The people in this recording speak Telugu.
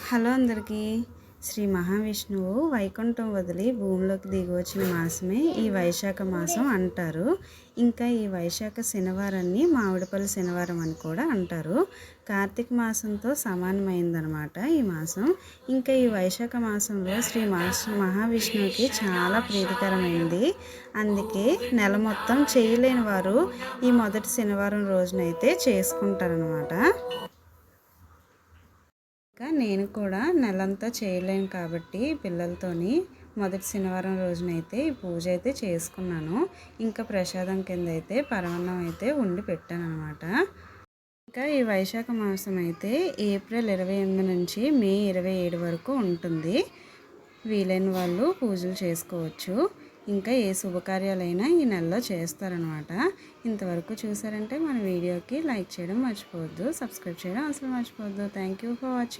హలో అందరికీ. శ్రీ మహావిష్ణువు వైకుంఠం వదిలి భూమిలోకి దిగి వచ్చిన మాసమే ఈ వైశాఖ మాసం అంటారు. ఇంకా ఈ వైశాఖ శనివారాన్ని మామిడిపల్లి శనివారం అని కూడా అంటారు. కార్తీక మాసంతో సమానమైందనమాట ఈ మాసం. ఇంకా ఈ వైశాఖ మాసంలో శ్రీ మహావిష్ణువుకి చాలా ప్రీతికరమైంది. అందుకే నెల మొత్తం చేయలేని వారు ఈ మొదటి శనివారం రోజునైతే చేసుకుంటారనమాట. ఇంకా నేను కూడా నెలంతా చేయలేను కాబట్టి పిల్లలతోని మొదటి శనివారం రోజునైతే ఈ పూజ అయితే చేసుకున్నాను. ఇంకా ప్రసాదం కింద అయితే పరమాన్నం అయితే వండి పెట్టాను అనమాట. ఇంకా ఈ వైశాఖ మాసం అయితే ఏప్రిల్ 28 నుంచి మే 27 వరకు ఉంటుంది. వీలైన వాళ్ళు పూజలు చేసుకోవచ్చు. ఇంకా ఏ శుభకార్యాలైనా ఈ నెలలో చేస్తారనమాట. ఇంతవరకు చూసారంటే మన వీడియోకి లైక్ చేయడం మర్చిపోవద్దు, సబ్స్క్రైబ్ చేయడం అసలు మర్చిపోవద్దు. Thank you for watching.